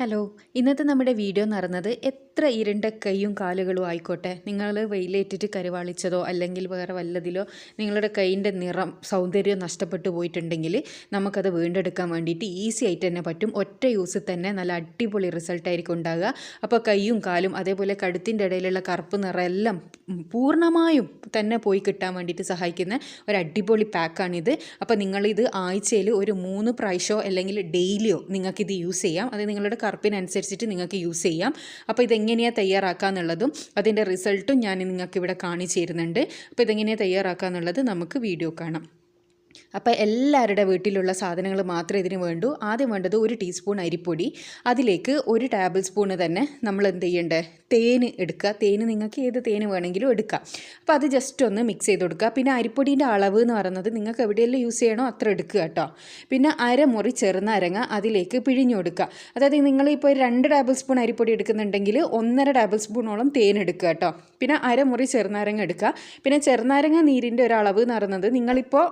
Hello, ഇന്നത്തെ നമ്മുടെ video എന്ന് പറയുന്നത് എത്ര ഇരുണ്ട കൈയും കാലുകളും ആയിക്കോട്ടെ, നിങ്ങൾ വെയിലേറ്റിട്ട് കരുവാളിച്ചതോ അല്ലെങ്കിൽ വേറെ വല്ലതിലോ നിങ്ങളുടെ കൈയിൻ്റെ നിറം സൗന്ദര്യം നഷ്ടപ്പെട്ടു പോയിട്ടുണ്ടെങ്കിൽ നമുക്കത് വീണ്ടെടുക്കാൻ വേണ്ടിയിട്ട് ഈസി ആയിട്ട് തന്നെ പറ്റും. ഒറ്റ യൂസിൽ തന്നെ നല്ല അടിപൊളി റിസൾട്ടായിരിക്കും ഉണ്ടാകുക. അപ്പോൾ കൈയും കാലും അതേപോലെ കഴുത്തിൻ്റെ ഇടയിലുള്ള കറുപ്പ് നിറം എല്ലാം പൂർണ്ണമായും തന്നെ പോയി കിട്ടാൻ വേണ്ടിയിട്ട് സഹായിക്കുന്ന ഒരു അടിപൊളി പാക്കാണിത്. അപ്പോൾ നിങ്ങളിത് ആഴ്ചയിൽ ഒരു 3 പ്രാവശ്യമോ അല്ലെങ്കിൽ ഡെയിലിയോ നിങ്ങൾക്കിത് യൂസ് ചെയ്യാം. അത് നിങ്ങളുടെ കറുപ്പിനനുസരിച്ചിട്ട് നിങ്ങൾക്ക് യൂസ് ചെയ്യാം. അപ്പോൾ ഇതെങ്ങനെയാണ് തയ്യാറാക്കുക എന്നുള്ളതും അതിൻ്റെ റിസൾട്ടും ഞാൻ നിങ്ങൾക്ക് ഇവിടെ കാണിച്ചു തരുന്നുണ്ട്. അപ്പോൾ ഇതെങ്ങനെയാണ് തയ്യാറാക്കുക എന്നുള്ളത് നമുക്ക് വീഡിയോ കാണാം. അപ്പോൾ എല്ലാവരുടെ വീട്ടിലുള്ള സാധനങ്ങൾ മാത്രമേ ഇതിന് വേണ്ടൂ. ആദ്യം വേണ്ടത് 1 ടീസ്പൂൺ അരിപ്പൊടി, അതിലേക്ക് 1 ടേബിൾ സ്പൂണ് തന്നെ നമ്മൾ എന്ത് ചെയ്യേണ്ടത്, തേന് എടുക്കുക. തേന് നിങ്ങൾക്ക് ഏത് തേന് വേണമെങ്കിലും എടുക്കാം. അപ്പോൾ അത് ജസ്റ്റ് ഒന്ന് മിക്സ് ചെയ്ത് കൊടുക്കുക. പിന്നെ അരിപ്പൊടീൻ്റെ അളവ് എന്ന് പറയുന്നത് നിങ്ങൾക്ക് എവിടെയെല്ലാം യൂസ് ചെയ്യണോ അത്ര എടുക്കുക കേട്ടോ. പിന്നെ അരമുറി ചെറുനാരങ്ങ അതിലേക്ക് പിഴിഞ്ഞു കൊടുക്കുക. അതായത് നിങ്ങളിപ്പോൾ 2 ടേബിൾ സ്പൂൺ അരിപ്പൊടി എടുക്കുന്നുണ്ടെങ്കിൽ 1.5 ടേബിൾ സ്പൂണോളം തേൻ എടുക്കുക കേട്ടോ. പിന്നെ അരമുറി ചെറുനാരങ്ങ എടുക്കുക. പിന്നെ ചെറുനാരങ്ങ നീരിൻ്റെ ഒരളവ് എന്ന് പറയുന്നത് നിങ്ങളിപ്പോൾ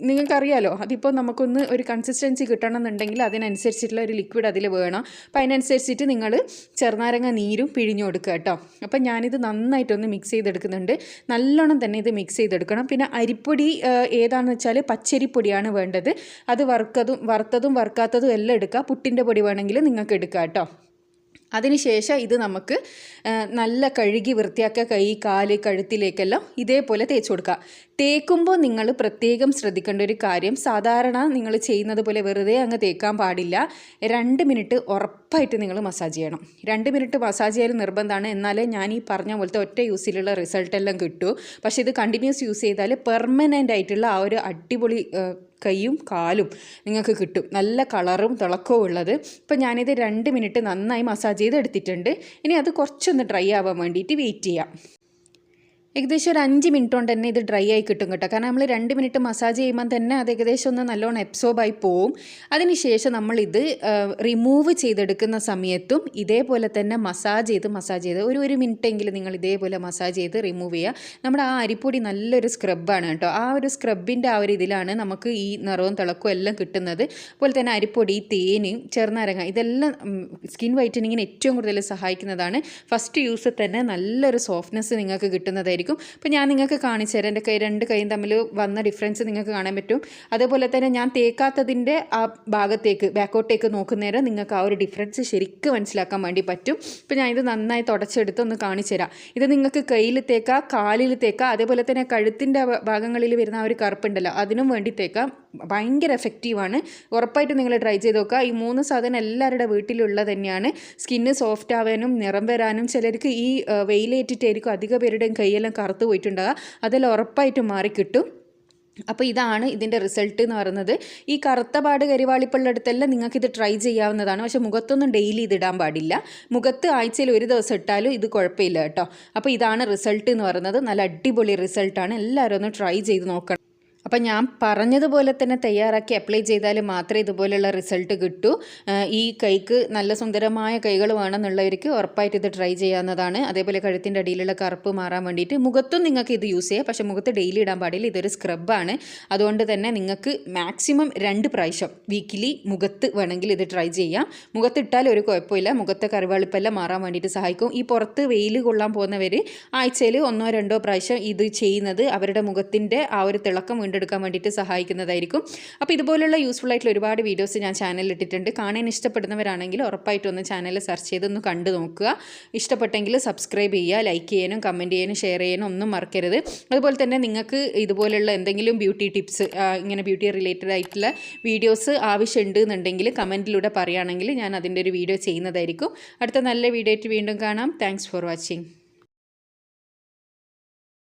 നിങ്ങൾക്കറിയാലോ, അതിപ്പോൾ നമുക്കൊന്ന് ഒരു കൺസിസ്റ്റൻസി കിട്ടണമെന്നുണ്ടെങ്കിൽ അതിനനുസരിച്ചിട്ടുള്ള ഒരു ലിക്വിഡ് അതിൽ വേണം. അപ്പോൾ അതിനനുസരിച്ചിട്ട് നിങ്ങൾ ചെറുനാരങ്ങ നീരും പിഴിഞ്ഞു കൊടുക്കുക കേട്ടോ. അപ്പം ഞാനിത് നന്നായിട്ടൊന്ന് മിക്സ് ചെയ്തെടുക്കുന്നുണ്ട്. നല്ലോണം തന്നെ ഇത് മിക്സ് ചെയ്തെടുക്കണം. പിന്നെ അരിപ്പൊടി ഏതാണെന്ന് വെച്ചാൽ പച്ചരിപ്പൊടിയാണ് വേണ്ടത്. അത് വറുത്തതും വറുക്കാത്തതും എല്ലാം എടുക്കുക. പുട്ടിൻ്റെ പൊടി വേണമെങ്കിൽ നിങ്ങൾക്ക് എടുക്കുക കേട്ടോ. അതിനുശേഷം ഇത് നമുക്ക് നല്ല കഴുകി വൃത്തിയാക്കുക. കൈ, കാല്, കഴുത്തിലേക്കെല്ലാം ഇതേപോലെ തേച്ച് കൊടുക്കുക. തേക്കുമ്പോൾ നിങ്ങൾ പ്രത്യേകം ശ്രദ്ധിക്കേണ്ട ഒരു കാര്യം, സാധാരണ നിങ്ങൾ ചെയ്യുന്നത് പോലെ വെറുതെ അങ്ങ് തേക്കാൻ പാടില്ല. 2 മിനിറ്റ് ഉറപ്പായിട്ട് നിങ്ങൾ മസാജ് ചെയ്യണം. 2 മിനിറ്റ് മസാജ് ചെയ്യൽ നിർബന്ധമാണ്. എന്നാലേ ഞാൻ ഈ പറഞ്ഞ പോലത്തെ ഒറ്റ യൂസിലുള്ള റിസൾട്ടെല്ലാം കിട്ടൂ. പക്ഷേ ഇത് കണ്ടിന്യൂസ് യൂസ് ചെയ്താൽ പെർമനൻ്റ് ആയിട്ടുള്ള ആ ഒരു അടിപൊളി കൈയും കാലും നിങ്ങൾക്ക് കിട്ടും. നല്ല കളറും തിളക്കവും ഉള്ളത്. ഇപ്പോൾ ഞാനിത് 2 മിനിറ്റ് നന്നായി മസാജ് ചെയ്ത് എടുത്തിട്ടുണ്ട്. ഇനി അത് കുറച്ചൊന്ന് ഡ്രൈ ആവാൻ വേണ്ടിയിട്ട് വെയിറ്റ് ചെയ്യാം. ഏകദേശം ഒരു 5 മിനിറ്റ് കൊണ്ട് തന്നെ ഇത് ഡ്രൈ ആയി കിട്ടും കേട്ടോ. കാരണം നമ്മൾ 2 മിനിറ്റ് മസാജ് ചെയ്യുമ്പോൾ തന്നെ അത് ഏകദേശം ഒന്ന് നല്ലോണം എബ്സോർബായി പോവും. അതിനുശേഷം നമ്മളിത് റിമൂവ് ചെയ്തെടുക്കുന്ന സമയത്തും ഇതേപോലെ തന്നെ മസാജ് ചെയ്ത് ഒരു മിനിറ്റെങ്കിലും നിങ്ങൾ ഇതേപോലെ മസാജ് ചെയ്ത് റിമൂവ് ചെയ്യുക. നമ്മുടെ ആ അരിപ്പൊടി നല്ലൊരു സ്ക്രബാണ് കേട്ടോ. ആ ഒരു സ്ക്രബിൻ്റെ ആ ഒരു ഇതിലാണ് നമുക്ക് ഈ നിറവും തിളക്കവും എല്ലാം കിട്ടുന്നത്. അതുപോലെ തന്നെ അരിപ്പൊടി, തേന്, ചെറുനാരങ്ങ ഇതെല്ലാം സ്കിൻ വൈറ്റനിങ്ങിന് ഏറ്റവും കൂടുതൽ സഹായിക്കുന്നതാണ്. ഫസ്റ്റ് യൂസിൽ തന്നെ നല്ലൊരു സോഫ്റ്റ്നെസ് നിങ്ങൾക്ക് കിട്ടുന്നതായിരിക്കും. അപ്പോൾ ഞാൻ നിങ്ങൾക്ക് കാണിച്ചു തരാം. എൻ്റെ 2 കൈയും തമ്മിൽ വന്ന ഡിഫറൻസ് നിങ്ങൾക്ക് കാണാൻ പറ്റും. അതേപോലെ തന്നെ ഞാൻ തേക്കാത്തതിൻ്റെ ആ ഭാഗത്തേക്ക് ബാക്കോട്ടേക്ക് നോക്കുന്നേരം നിങ്ങൾക്ക് ആ ഒരു ഡിഫറൻസ് ശരിക്കും മനസ്സിലാക്കാൻ വേണ്ടി പറ്റും. ഇപ്പോൾ ഞാൻ ഇത് നന്നായി തുടച്ചെടുത്ത് ഒന്ന് കാണിച്ചു തരാം. ഇത് നിങ്ങൾക്ക് കയ്യിൽ തേക്കാം, കാലിൽ തേക്കാം, അതേപോലെ തന്നെ കഴുത്തിൻ്റെ ഭാഗങ്ങളിൽ വരുന്ന ആ ഒരു കറുപ്പുണ്ടല്ലോ അതിനും വേണ്ടി തേക്കാം. ഭയങ്കര എഫക്റ്റീവാണ്. ഉറപ്പായിട്ട് നിങ്ങൾ ട്രൈ ചെയ്ത് നോക്കുക. ഈ 3 സാധനം എല്ലാവരുടെ വീട്ടിലുള്ളത് തന്നെയാണ്. സ്കിന്ന് സോഫ്റ്റ് ആവാനും നിറം വരാനും, ചിലർക്ക് ഈ വെയിലേറ്റിട്ടായിരിക്കും അധിക പേരുടെയും കൈയെല്ലാം കറുത്ത് പോയിട്ടുണ്ടാകുക. അതെല്ലാം ഉറപ്പായിട്ട് മാറിക്കിട്ടും. അപ്പോൾ ഇതാണ് ഇതിൻ്റെ റിസൾട്ട് എന്ന് പറയുന്നത്. ഈ കറുത്ത പാട് കരിവാളിപ്പുള്ളടുത്തെല്ലാം നിങ്ങൾക്കിത് ട്രൈ ചെയ്യാവുന്നതാണ്. പക്ഷേ മുഖത്തൊന്നും ഡെയിലി ഇതിടാൻ പാടില്ല. മുഖത്ത് ആഴ്ചയിൽ 1 ദിവസം ഇട്ടാലും ഇത് കുഴപ്പമില്ല കേട്ടോ. അപ്പോൾ ഇതാണ് റിസൾട്ട് എന്ന് പറയുന്നത്. നല്ല അടിപൊളി റിസൾട്ടാണ്. എല്ലാവരും ഒന്ന് ട്രൈ ചെയ്ത് നോക്കണം. അപ്പം ഞാൻ പറഞ്ഞതുപോലെ തന്നെ തയ്യാറാക്കി അപ്ലൈ ചെയ്താൽ മാത്രമേ ഇതുപോലെയുള്ള റിസൾട്ട് കിട്ടൂ. ഈ കൈക്ക് നല്ല സുന്ദരമായ കൈകൾ വേണമെന്നുള്ളവർക്ക് ഉറപ്പായിട്ട് ഇത് ട്രൈ ചെയ്യാവുന്നതാണ്. അതേപോലെ കഴുത്തിൻ്റെ അടിയിലുള്ള കറുപ്പ് മാറാൻ വേണ്ടിയിട്ട് മുഖത്തും നിങ്ങൾക്ക് ഇത് യൂസ് ചെയ്യാം. പക്ഷേ മുഖത്ത് ഡെയിലി ഇടാൻ പാടില്ല. ഇതൊരു സ്ക്രബാണ്. അതുകൊണ്ട് തന്നെ നിങ്ങൾക്ക് മാക്സിമം 2 പ്രാവശ്യം വീക്കിലി മുഖത്ത് വേണമെങ്കിൽ ഇത് ട്രൈ ചെയ്യാം. മുഖത്തിട്ടാൽ ഒരു കുഴപ്പമില്ല. മുഖത്തെ കരുവാളിപ്പെല്ലാം മാറാൻ വേണ്ടിയിട്ട് സഹായിക്കും. ഈ പുറത്ത് വെയിൽ കൊള്ളാൻ പോകുന്നവർ ആഴ്ചയിൽ 1-2 പ്രാവശ്യം ഇത് ചെയ്യുന്നത് അവരുടെ മുഖത്തിൻ്റെ ആ ഒരു തിളക്കം വീണ്ടെടുക്കാൻ വേണ്ടിയിട്ട് സഹായിക്കുന്നതായിരിക്കും. അപ്പോൾ ഇതുപോലുള്ള യൂസ്ഫുൾ ആയിട്ടുള്ള ഒരുപാട് വീഡിയോസ് ഞാൻ ചാനലിൽ ഇട്ടിട്ടുണ്ട്. കാണാൻ ഇഷ്ടപ്പെടുന്നവരാണെങ്കിൽ ഉറപ്പായിട്ടൊന്ന് ചാനൽ സെർച്ച് ചെയ്തൊന്ന് കണ്ടു നോക്കുക. ഇഷ്ടപ്പെട്ടെങ്കിൽ സബ്സ്ക്രൈബ് ചെയ്യുക, ലൈക്ക് ചെയ്യാനും കമൻറ്റ് ചെയ്യാനും ഷെയർ ചെയ്യാനും ഒന്നും മറക്കരുത്. അതുപോലെ തന്നെ നിങ്ങൾക്ക് ഇതുപോലുള്ള എന്തെങ്കിലും ബ്യൂട്ടി ടിപ്സ്, ഇങ്ങനെ ബ്യൂട്ടി റിലേറ്റഡ് ആയിട്ടുള്ള വീഡിയോസ് ആവശ്യമുണ്ട് എന്നുണ്ടെങ്കിൽ കമൻറ്റിലൂടെ പറയുകയാണെങ്കിൽ ഞാൻ അതിൻ്റെ ഒരു വീഡിയോ ചെയ്യുന്നതായിരിക്കും. അടുത്ത നല്ല വീഡിയോ ആയിട്ട് വീണ്ടും കാണാം. Thanks for watching.